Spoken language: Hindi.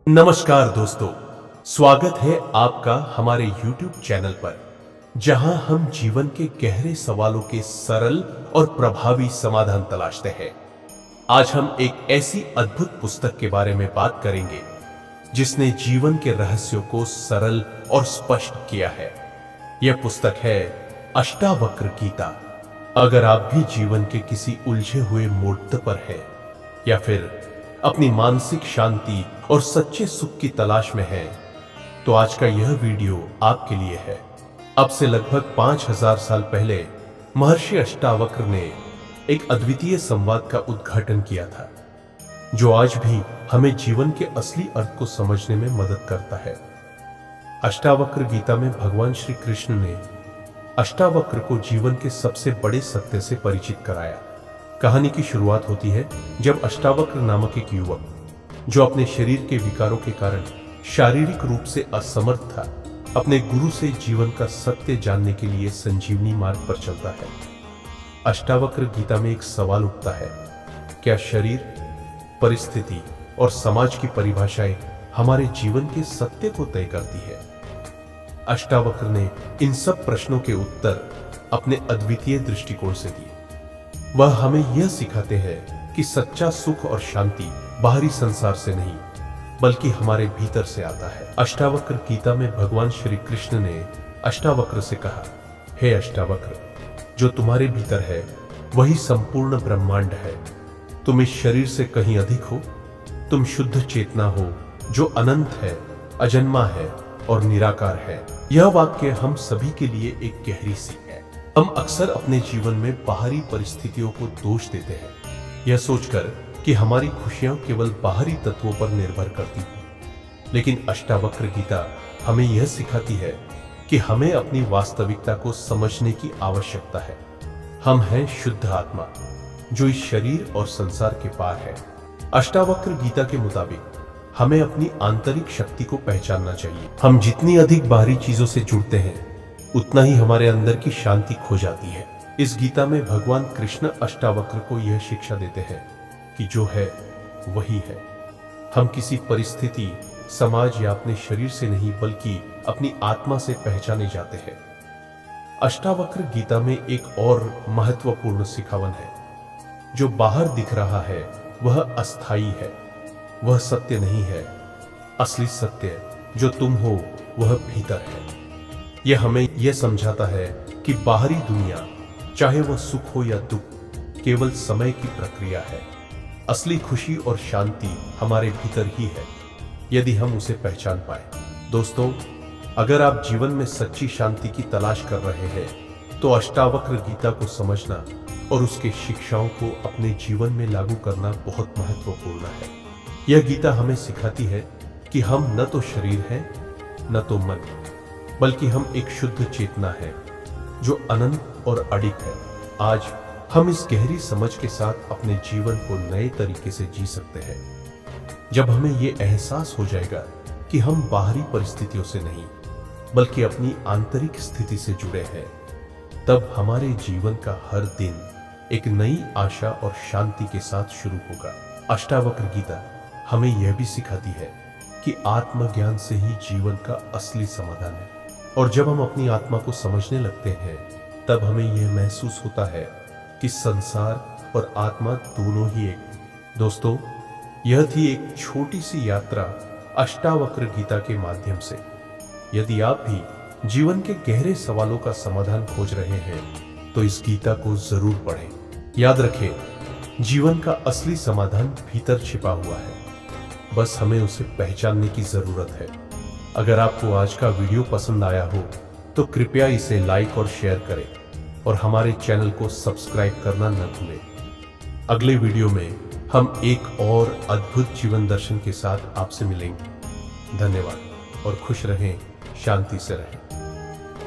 नमस्कार दोस्तों, स्वागत है आपका हमारे YouTube चैनल पर, जहां हम जीवन के गहरे सवालों के सरल और प्रभावी समाधान तलाशते हैं। आज हम एक ऐसी अद्भुत पुस्तक के बारे में बात करेंगे जिसने जीवन के रहस्यों को सरल और स्पष्ट किया है। यह पुस्तक है अष्टावक्र गीता। अगर आप भी जीवन के किसी उलझे हुए मोड़ पर हैं या फिर अपनी मानसिक शांति और सच्चे सुख की तलाश में हैं, तो आज का यह वीडियो आपके लिए है। अब से लगभग 5000 साल पहले महर्षि अष्टावक्र ने एक अद्वितीय संवाद का उद्घाटन किया था, जो आज भी हमें जीवन के असली अर्थ को समझने में मदद करता है। अष्टावक्र गीता में भगवान श्री कृष्ण ने अष्टावक्र को जीवन के सबसे बड़े सत्य से परिचित कराया। कहानी की शुरुआत होती है जब अष्टावक्र नामक एक युवक, जो अपने शरीर के विकारों के कारण शारीरिक रूप से असमर्थ था, अपने गुरु से जीवन का सत्य जानने के लिए संजीवनी मार्ग पर चलता है। अष्टावक्र गीता में एक सवाल उठता है, क्या शरीर, परिस्थिति और समाज की परिभाषाएं हमारे जीवन के सत्य को तय करती है? अष्टावक्र ने इन सब प्रश्नों के उत्तर अपने अद्वितीय दृष्टिकोण से दिए। वह हमें यह सिखाते हैं कि सच्चा सुख और शांति बाहरी संसार से नहीं, बल्कि हमारे भीतर से आता है। अष्टावक्र गीता में भगवान श्री कृष्ण ने अष्टावक्र से कहा, हे अष्टावक्र, जो तुम्हारे भीतर है वही संपूर्ण ब्रह्मांड है। तुम इस शरीर से कहीं अधिक हो। तुम शुद्ध चेतना हो जो अनंत है, अजन्मा है और निराकार है। यह वाक्य हम सभी के लिए एक गहरी सीख है। हम अक्सर अपने जीवन में बाहरी परिस्थितियों को दोष देते हैं, यह सोचकर कि हमारी खुशियां केवल बाहरी तत्वों पर निर्भर करती हैं। लेकिन अष्टावक्र गीता हमें यह सिखाती है कि हमें अपनी वास्तविकता को समझने की आवश्यकता है। हम हैं शुद्ध आत्मा, जो इस शरीर और संसार के पार है। अष्टावक्र गीता के मुताबिक हमें अपनी आंतरिक शक्ति को पहचानना चाहिए। हम जितनी अधिक बाहरी चीजों से जुड़ते हैं, उतना ही हमारे अंदर की शांति खो जाती है। इस गीता में भगवान कृष्ण अष्टावक्र को यह शिक्षा देते हैं कि जो है वही है। हम किसी परिस्थिति, समाज या अपने शरीर से नहीं, बल्कि अपनी आत्मा से पहचाने जाते हैं। अष्टावक्र गीता में एक और महत्वपूर्ण सिखावन है, जो बाहर दिख रहा है वह अस्थाई है, वह सत्य नहीं है। असली सत्य जो तुम हो वह भीतर है। यह हमें यह समझाता है कि बाहरी दुनिया, चाहे वह सुख हो या दुख, केवल समय की प्रक्रिया है। असली खुशी और शांति हमारे भीतर ही है, यदि हम उसे पहचान पाए। दोस्तों, अगर आप जीवन में सच्ची शांति की तलाश कर रहे हैं, तो अष्टावक्र गीता को समझना और उसके शिक्षाओं को अपने जीवन में लागू करना बहुत महत्वपूर्ण है। यह गीता हमें सिखाती है कि हम न तो शरीर हैं, न तो मन, बल्कि हम एक शुद्ध चेतना है जो अनंत और अडिग है। आज हम इस गहरी समझ के साथ अपने जीवन को नए तरीके से जी सकते हैं। जब हमें यह एहसास हो जाएगा कि हम बाहरी परिस्थितियों से नहीं, बल्कि अपनी आंतरिक स्थिति से जुड़े हैं, तब हमारे जीवन का हर दिन एक नई आशा और शांति के साथ शुरू होगा। अष्टावक्र गीता हमें यह भी सिखाती है कि आत्मज्ञान से ही जीवन का असली समाधान है। और जब हम अपनी आत्मा को समझने लगते हैं, तब हमें यह महसूस होता है कि संसार और आत्मा दोनों ही एक। दोस्तों, यह थी एक छोटी सी यात्रा अष्टावक्र गीता के माध्यम से। यदि आप भी जीवन के गहरे सवालों का समाधान खोज रहे हैं, तो इस गीता को जरूर पढ़ें। याद रखें, जीवन का असली समाधान भीतर छिपा हुआ है, बस हमें उसे पहचानने की जरूरत है। अगर आपको आज का वीडियो पसंद आया हो, तो कृपया इसे लाइक और शेयर करें और हमारे चैनल को सब्सक्राइब करना न भूलें। अगले वीडियो में हम एक और अद्भुत जीवन दर्शन के साथ आपसे मिलेंगे। धन्यवाद और खुश रहें, शांति से रहें।